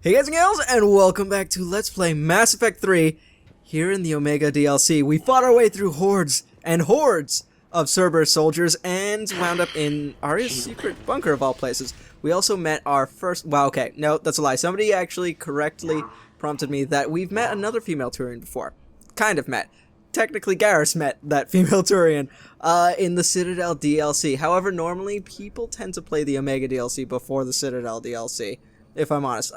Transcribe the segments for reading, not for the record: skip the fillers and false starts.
Hey guys and gals, and welcome back to Let's Play Mass Effect 3 here in the Omega DLC. We fought our way through hordes and hordes of Cerberus soldiers and wound up in Arya's secret bunker of all places. We also met our first... Wow, okay, no, that's a lie. Somebody actually correctly prompted me that we've met another female Turian before. Kind of met. Technically, Garrus met that female Turian in the Citadel DLC. However, normally people tend to play the Omega DLC before the Citadel DLC. If I'm honest.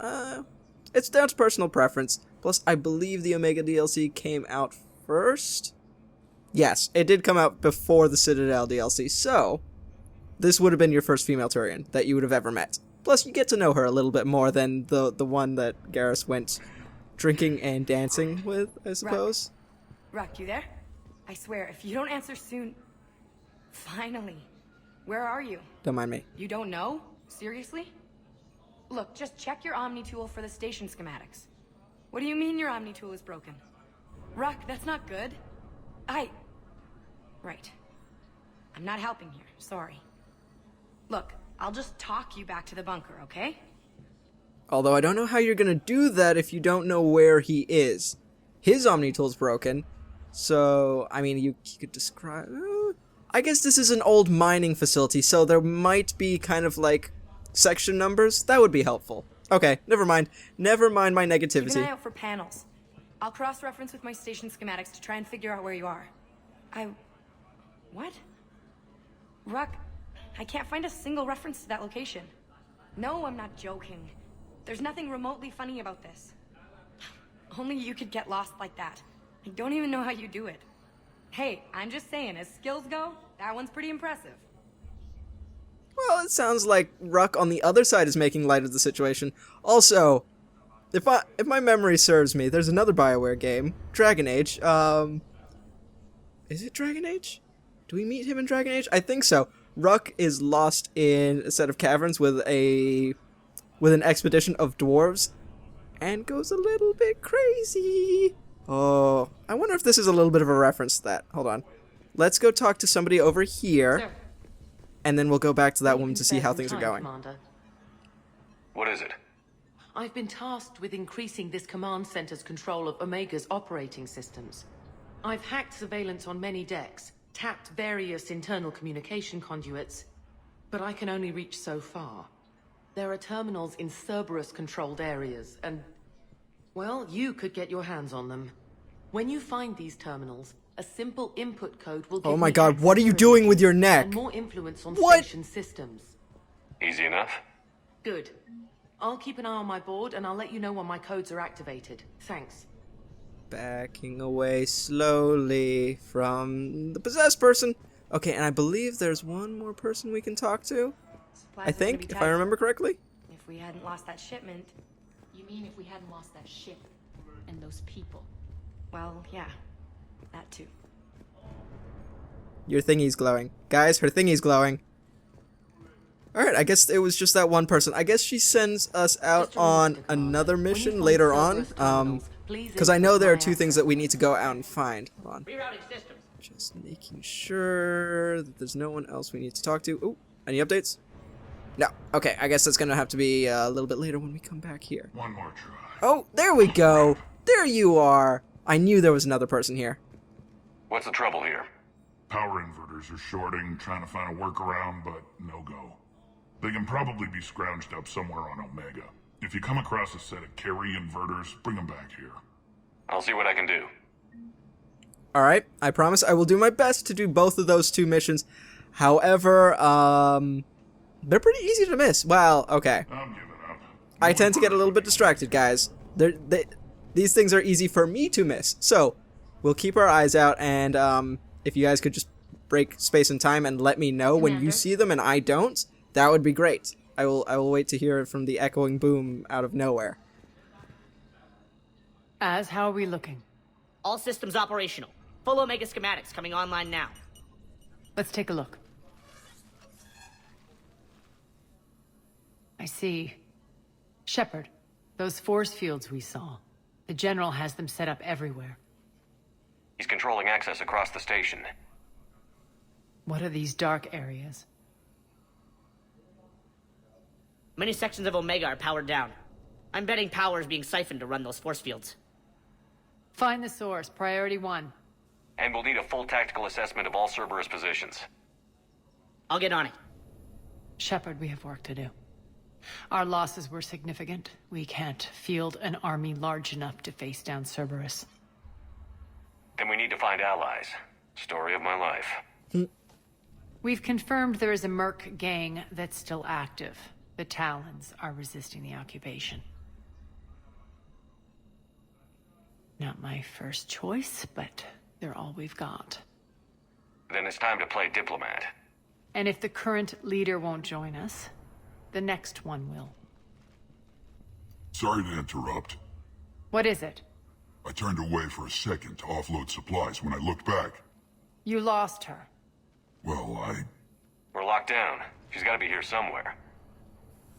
It's down to personal preference. Plus, I believe the Omega DLC came out first? Yes, it did come out before the Citadel DLC, so this would have been your first female Turian that you would have ever met. Plus, you get to know her a little bit more than the one that Garrus went drinking and dancing with, I suppose. Ruck, you there? I swear, if you don't answer soon... Finally. Where are you? Don't mind me. You don't know? Seriously? Look, just check your Omni tool for the station schematics. What do you mean your Omni tool is broken? Ruck, that's not good. Right. I'm not helping here, sorry. Look, I'll just talk you back to the bunker, okay? Although I don't know how you're gonna do that if you don't know where he is. His Omni tool's broken, so, I mean, you could describe... I guess this is an old mining facility, so there might be kind of like section numbers. That would be helpful. Okay, never mind. Never mind my negativity. Keep an eye out for panels. I'll cross-reference with my station schematics to try and figure out where you are. What? Ruck, I can't find a single reference to that location. No, I'm not joking. There's nothing remotely funny about this. Only you could get lost like that. I don't even know how you do it. Hey, I'm just saying, as skills go, that one's pretty impressive. Well, it sounds like Ruck on the other side is making light of the situation. Also, if my memory serves me, there's another BioWare game, Dragon Age. Is it Dragon Age? Do we meet him in Dragon Age? I think so. Ruck is lost in a set of caverns with an expedition of dwarves and goes a little bit crazy. Oh, I wonder if this is a little bit of a reference to that. Hold on. Let's go talk to somebody over here. Sir. And then we'll go back to that woman to see how things are going. Commander. What is it? I've been tasked with increasing this command center's control of Omega's operating systems. I've hacked surveillance on many decks, tapped various internal communication conduits, but I can only reach so far. There are terminals in Cerberus-controlled areas, and, well, you could get your hands on them. When you find these terminals, a simple input code will give Oh my me god, what are you doing with your neck? and more influence on What? station systems. Easy enough? Good. I'll keep an eye on my board, and I'll let you know when my codes are activated. Thanks. Backing away slowly from the possessed person. Okay, and I believe there's one more person we can talk to. Supplies I are gonna think, be if tight. I remember correctly. If we hadn't lost that shipment, You mean if we hadn't lost that ship and those people? well, yeah, that too. Your thingy's glowing. Guys, her thingy's glowing. Alright, I guess it was just that one person. I guess she sends us out Just a on reminder, Commander. another When you mission find later Cerberus on. terminals, please Because I know there are input two my things that we need to go out and find. Hold on. Rerouting systems. Just making sure that there's no one else we need to talk to. Oh, any updates? No. Okay, I guess that's gonna have to be a little bit later when we come back here. One more try. Oh, there we go. There you are. I knew there was another person here. What's the trouble here? Power inverters are shorting, trying to find a workaround, but no go. They can probably be scrounged up somewhere on Omega. If you come across a set of carry inverters, bring them back here. I'll see what I can do. Alright, I promise I will do my best to do both of those two missions. However, they're pretty easy to miss. Well, okay. I'm giving up. I tend to get a little bit distracted, guys. These things are easy for me to miss. So, we'll keep our eyes out, and if you guys could just break space and time and let me know when you Commander? see them and I don't, that would be great. I will wait to hear from the echoing boom out of nowhere. How are we looking? All systems operational. Full Omega schematics coming online now. Let's take a look. I see. Shepard, those force fields we saw. The General has them set up everywhere. He's controlling access across the station. What are these dark areas? Many sections of Omega are powered down. I'm betting power is being siphoned to run those force fields. Find the source, priority 1. And we'll need a full tactical assessment of all Cerberus positions. I'll get on it. Shepard, we have work to do. Our losses were significant. We can't field an army large enough to face down Cerberus. Then we need to find allies. Story of my life. We've confirmed there is a merc gang that's still active. The Talons are resisting the occupation. Not my first choice, but they're all we've got. Then it's time to play diplomat. And if the current leader won't join us, the next one will. Sorry to interrupt. What is it? I turned away for a second to offload supplies. When I looked back, You lost her. well, We're locked down. She's gotta be here somewhere.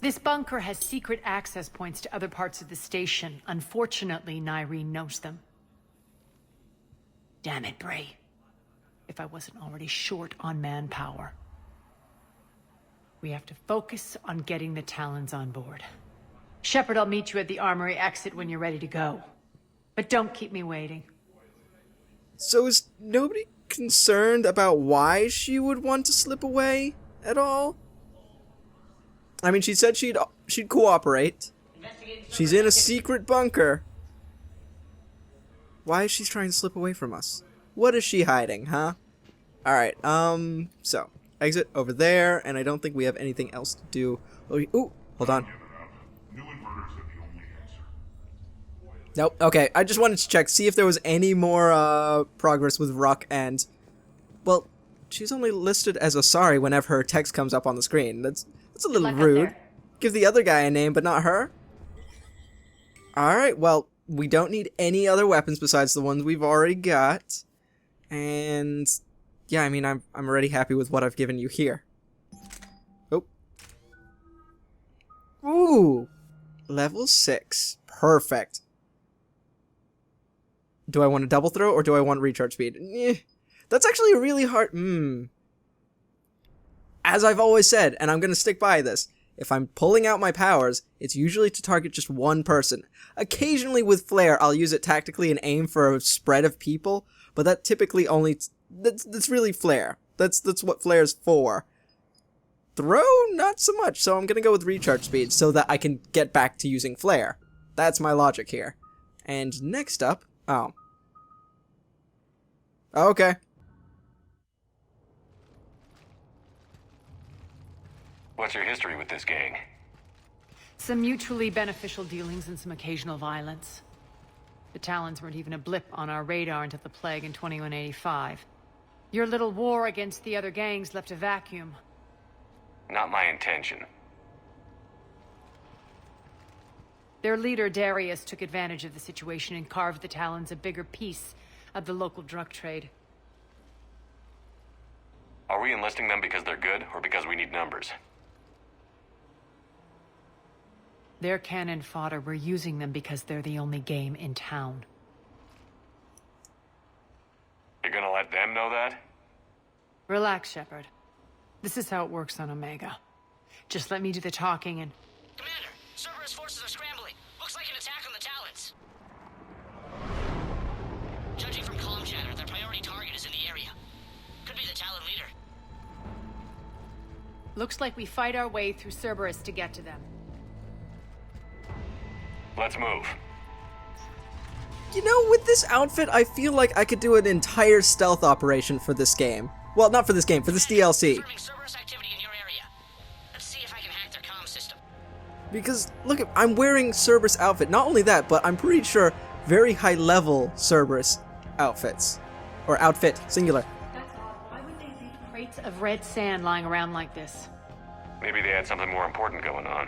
This bunker has secret access points to other parts of the station. Unfortunately, Nyreen knows them. Damn it, Bray. If I wasn't already short on manpower. We have to focus on getting the Talons on board. Shepard, I'll meet you at the armory exit when you're ready to go. But don't keep me waiting. So is nobody concerned about why she would want to slip away at all? I mean, she said she'd cooperate. She's in a secret bunker. Why is she trying to slip away from us? What is she hiding, huh? Alright, so, exit over there, and I don't think we have anything else to do. Oh, ooh, hold on. new inverters are the only answer. Nope, okay, I just wanted to check, see if there was any more, progress with Ruck and... Well, she's only listed as Asari whenever her text comes up on the screen. That's a little luck out rude. there. Give the other guy a name, but not her? Alright, well, we don't need any other weapons besides the ones we've already got. And... yeah, I mean, I'm already happy with what I've given you here. Oh. Ooh! Level 6. Perfect. Do I want a double throw, or do I want recharge speed? That's actually a really hard... As I've always said, and I'm gonna stick by this, if I'm pulling out my powers, it's usually to target just one person. Occasionally with Flare, I'll use it tactically and aim for a spread of people, but that typically only... That's really Flare. That's what Flare's for. Throw? Not so much, so I'm gonna go with recharge speed so that I can get back to using Flare. That's my logic here. And next up... Oh. Okay. What's your history with this gang? Some mutually beneficial dealings and some occasional violence. The Talons weren't even a blip on our radar until the plague in 2185. Your little war against the other gangs left a vacuum. Not my intention. Their leader, Darius, took advantage of the situation and carved the Talons a bigger piece of the local drug trade. Are we enlisting them because they're good, or because we need numbers? They're cannon fodder. We're using them because they're the only game in town. You're gonna let them know that? Relax, Shepard. This is how it works on Omega. Just let me do the talking and... Commander, Cerberus forces are scrambling. Looks like an attack on the Talons. Judging from comm chatter, their priority target is in the area. Could be the Talon leader. Looks like we fight our way through Cerberus to get to them. Let's move. You know, with this outfit, I feel like I could do an entire stealth operation for this game. Well, not for this game, for this DLC. Observing Cerberus activity in your area. Let's see if I can hack their comm system. Because, look, I'm wearing Cerberus outfit. Not only that, but I'm pretty sure very high-level Cerberus outfits. Or outfit, singular. That's odd. Why would they leave crates of red sand lying around like this? Maybe they had something more important going on.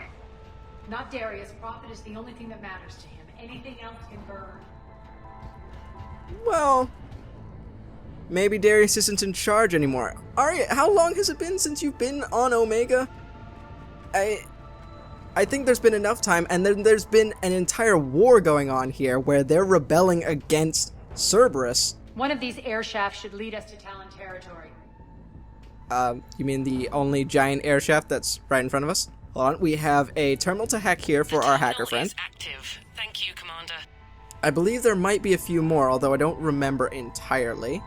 Not Darius. Profit is the only thing that matters to him. Anything else can burn. Well, maybe Darius isn't in charge anymore. Arya, how long has it been since you've been on Omega? I think there's been enough time, and then there's been an entire war going on here where they're rebelling against Cerberus. One of these air shafts should lead us to Talon territory. You mean the only giant air shaft that's right in front of us? Hold on, we have a terminal to hack here for our hacker friend. Is active. Thank you, Commander. I believe there might be a few more, although I don't remember entirely.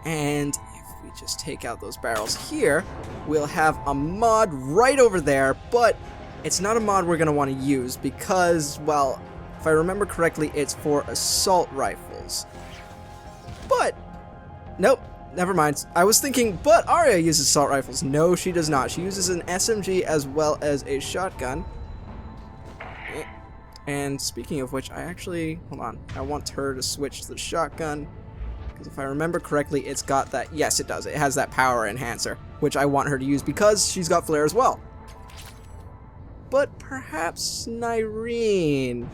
And if we just take out those barrels here, we'll have a mod right over there, but it's not a mod we're going to want to use because, well, if I remember correctly, it's for assault rifles. But, nope, never mind. I was thinking, but Arya uses assault rifles. No, she does not. She uses an SMG as well as a shotgun. And speaking of which, I actually, hold on, I want her to switch to the shotgun. Because if I remember correctly, it's got that, yes it does, it has that power enhancer, which I want her to use because she's got flare as well. But perhaps Nyreen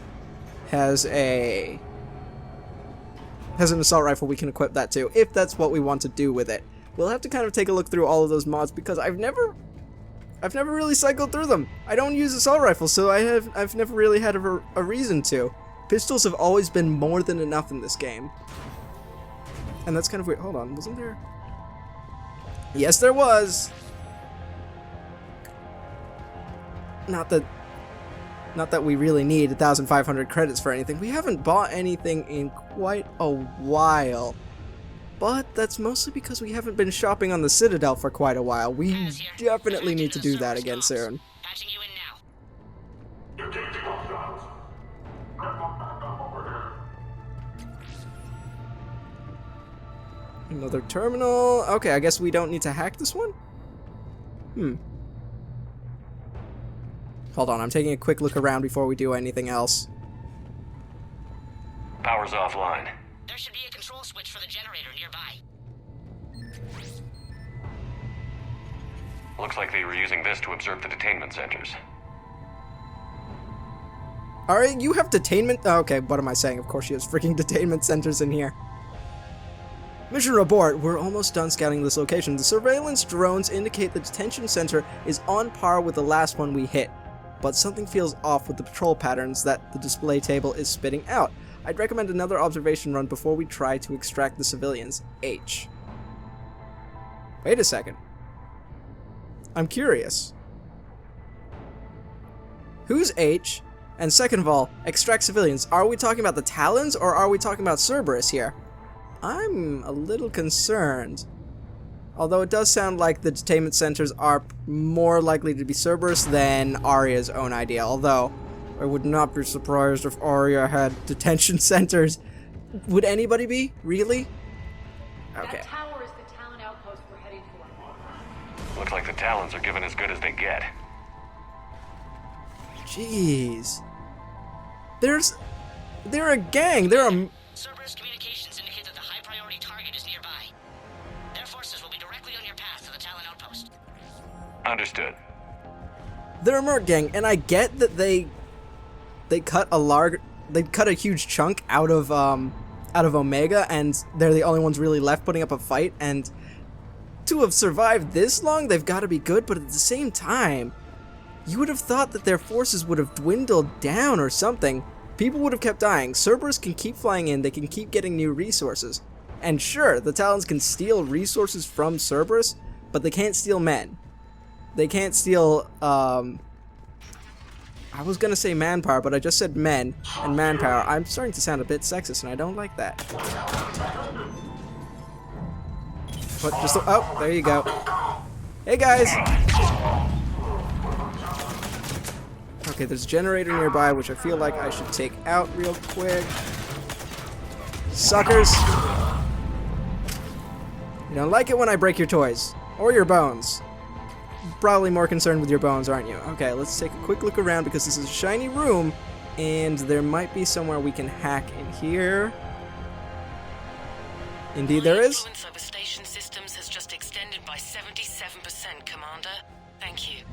has an assault rifle we can equip that to, if that's what we want to do with it. We'll have to kind of take a look through all of those mods because I've never really cycled through them. I don't use assault rifles, so I've never really had a reason to. Pistols have always been more than enough in this game. And that's kind of weird. Hold on, wasn't there? Yes, there was. Not that we really need 1,500 credits for anything. We haven't bought anything in quite a while. But that's mostly because we haven't been shopping on the Citadel for quite a while. We definitely need to do that again soon. Patching you in now. Another terminal. Okay, I guess we don't need to hack this one? Hold on, I'm taking a quick look around before we do anything else. Power's offline. There should be a control switch for the generator nearby. Looks like they were using this to observe the detainment centers. Alright, you have detainment. Oh, okay, what am I saying? Of course she has freaking detainment centers in here. Mission report. We're almost done scouting this location. The surveillance drones indicate the detention center is on par with the last one we hit. But something feels off with the patrol patterns that the display table is spitting out. I'd recommend another observation run before we try to extract the civilians. H. Wait a second. I'm curious. Who's H? And second of all, extract civilians. Are we talking about the Talons or are we talking about Cerberus here? I'm a little concerned. Although it does sound like the detainment centers are more likely to be Cerberus than Arya's own idea. Although, I would not be surprised if Arya had detention centers. Would anybody be? Really? Okay. That tower is the Talon outpost we're heading for. Looks like the Talons are given as good as they get. Jeez. They're a gang. They're a... Cerberus communications indicate that the high-priority target is nearby. Their forces will be directly on your path to the Talon outpost. Understood. They're a merc gang, and I get that they cut a huge chunk out of Omega, and they're the only ones really left putting up a fight. And to have survived this long, they've got to be good. But at the same time, you would have thought that their forces would have dwindled down or something. People would have kept dying. Cerberus can keep flying in. They can keep getting new resources. And sure, the Talons can steal resources from Cerberus, but they can't steal men. They can't steal, I was gonna say manpower, but I just said men and manpower. I'm starting to sound a bit sexist, and I don't like that. But just, oh, there you go. Hey guys! Okay, there's a generator nearby, which I feel like I should take out real quick. Suckers! You don't like it when I break your toys. Or your bones. Probably more concerned with your bones, aren't you? Okay, let's take a quick look around because this is a shiny room, and there might be somewhere we can hack in here. Indeed there is. The influence over station systems has just extended by 77%, Commander. Thank you.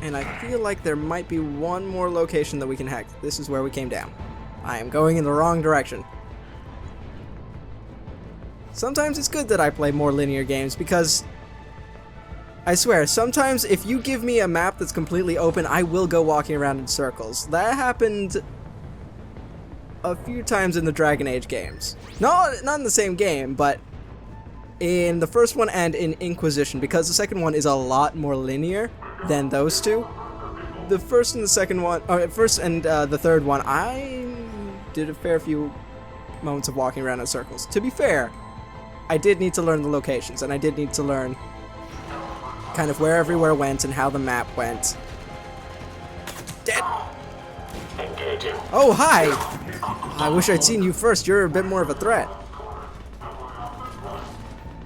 And I feel like there might be one more location that we can hack. This is where we came down. I am going in the wrong direction. Sometimes it's good that I play more linear games because I swear, sometimes if you give me a map that's completely open, I will go walking around in circles. That happened a few times in the Dragon Age games. Not in the same game, but in the first one and in Inquisition, because the second one is a lot more linear than those two. the first and the second one, or first and the third one, I did a fair few moments of walking around in circles. To be fair, I did need to learn the locations, and I did need to learn kind of where everywhere went and how the map went. Dead! Oh, hi! I wish I'd seen you first. You're a bit more of a threat.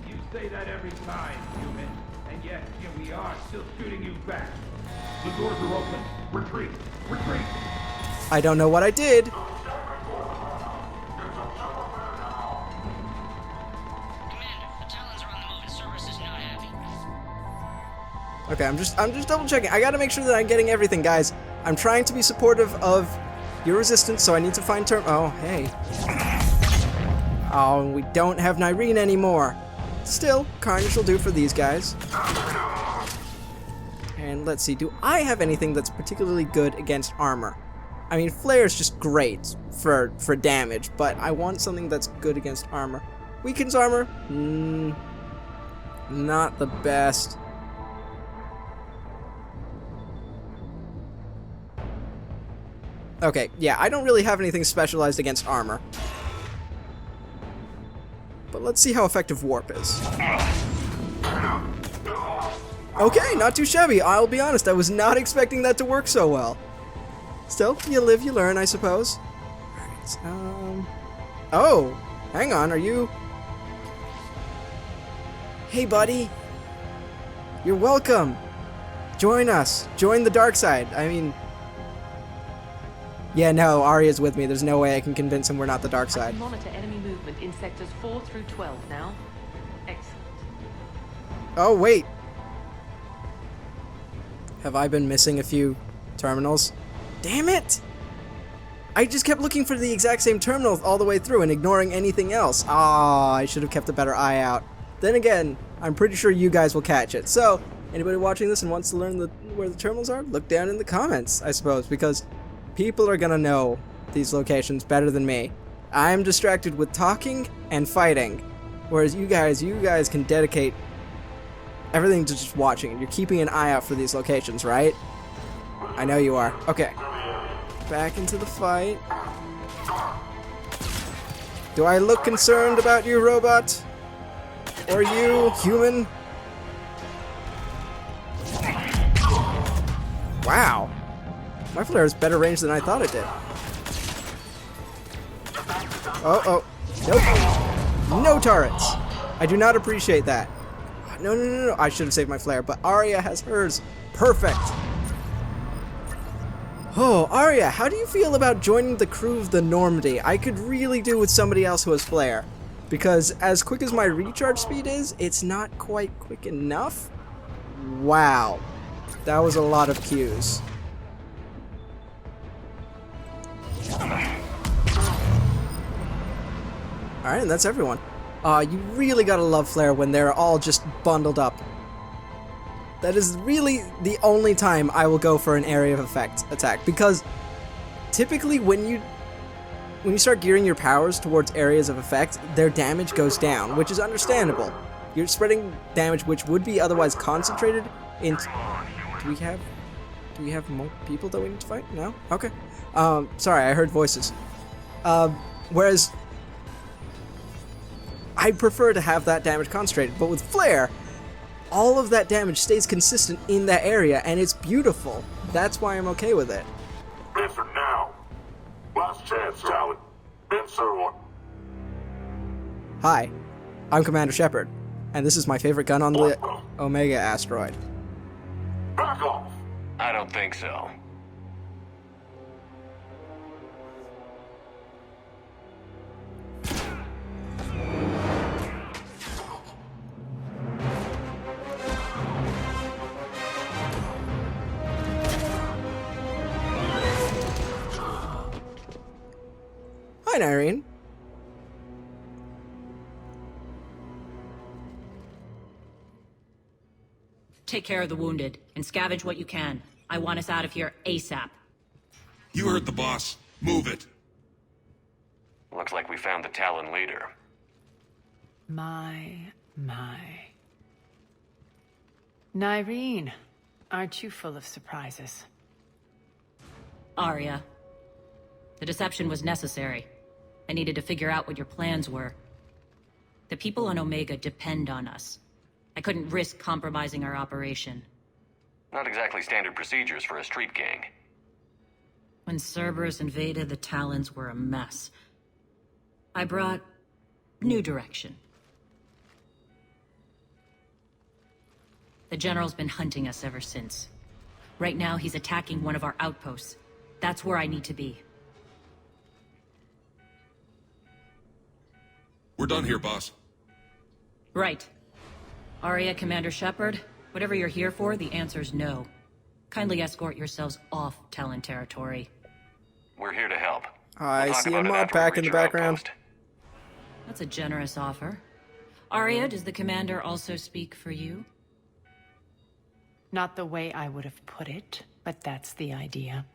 You say that every time, human, and yet here we are, still shooting you back. The doors are open. Retreat! Retreat! I don't know what I did. Commander, the Talons are on the move and Cerberus is not happy. Okay, I'm just double checking. I gotta make sure that I'm getting everything, guys. I'm trying to be supportive of your resistance, so I need to find Oh, hey. Oh, we don't have Nyreen anymore. Still, Carnage will do for these guys. And let's see, do I have anything that's particularly good against armor? I mean, Flare's just great for damage, but I want something that's good against armor. Weakens armor? Not the best. Okay, yeah, I don't really have anything specialized against armor. But let's see how effective warp is. Okay, not too shabby. I'll be honest, I was not expecting that to work so well. Still, you live, you learn, I suppose. Alright, oh, hang on, are you... Hey, buddy. You're welcome. Join us. Join the dark side. I mean... Yeah, no, Arya's with me. There's no way I can convince him we're not the dark I side. can monitor enemy movement in sectors 4 through 12 now. Excellent. Oh, wait. Have I been missing a few terminals? Damn it! I just kept looking for the exact same terminal all the way through and ignoring anything else. Ah, I should have kept a better eye out. Then again, I'm pretty sure you guys will catch it. So, anybody watching this and wants to learn where the terminals are, look down in the comments, I suppose, because people are gonna know these locations better than me. I'm distracted with talking and fighting, whereas you guys can dedicate everything to just watching. You're keeping an eye out for these locations, right? I know you are. Okay. Back into the fight. Do I look concerned about you, robot? Or you, human? Wow. My flare has better range than I thought it did. Oh. Nope. No turrets. I do not appreciate that. No. I should have saved my flare, but Arya has hers. Perfect. Oh, Arya, how do you feel about joining the crew of the Normandy? I could really do with somebody else who has flare. Because as quick as my recharge speed is, it's not quite quick enough. Wow. That was a lot of Qs. Alright, and that's everyone. You really gotta love flare when they're all just bundled up. That is really the only time I will go for an area of effect attack, because typically when you start gearing your powers towards areas of effect, their damage goes down, which is understandable. You're spreading damage which would be otherwise concentrated into... Do we have more people that we need to fight? No? Okay. Sorry, I heard voices. Whereas I prefer to have that damage concentrated, but with flare, all of that damage stays consistent in that area, and it's beautiful. That's why I'm okay with it. Answer now. Last chance, Talon. Answer one. Hi, I'm Commander Shepard, and this is my favorite gun on the Omega asteroid. Back off. I don't think so. Hi, Nyreen. Take care of the wounded, and scavenge what you can. I want us out of here ASAP. You heard the boss. Move it. Looks like we found the Talon leader. My. Nyreen, aren't you full of surprises? Arya. The deception was necessary. I needed to figure out what your plans were. The people on Omega depend on us. I couldn't risk compromising our operation. Not exactly standard procedures for a street gang. When Cerberus invaded, the Talons were a mess. I brought new direction. The General's been hunting us ever since. Right now, he's attacking one of our outposts. That's where I need to be. We're done here, boss. Right. Arya, Commander Shepard, whatever you're here for, the answer's no. Kindly escort yourselves off Talon territory. We're here to help. I We'll talk see a about it mod after we pack in reach the your background. outpost. That's a generous offer. Arya, does the Commander also speak for you? Not the way I would have put it, but that's the idea.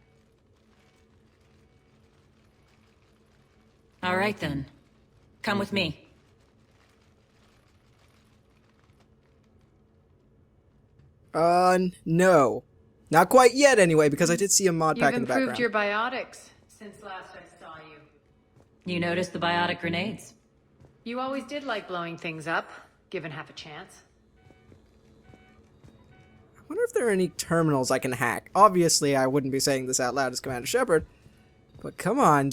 All right, then. Come with me. No. Not quite yet, anyway, because I did see a mod pack in the background. You've improved your biotics since last I saw you. You noticed the biotic grenades? You always did like blowing things up, given half a chance. I wonder if there are any terminals I can hack. Obviously, I wouldn't be saying this out loud as Commander Shepard, but come on.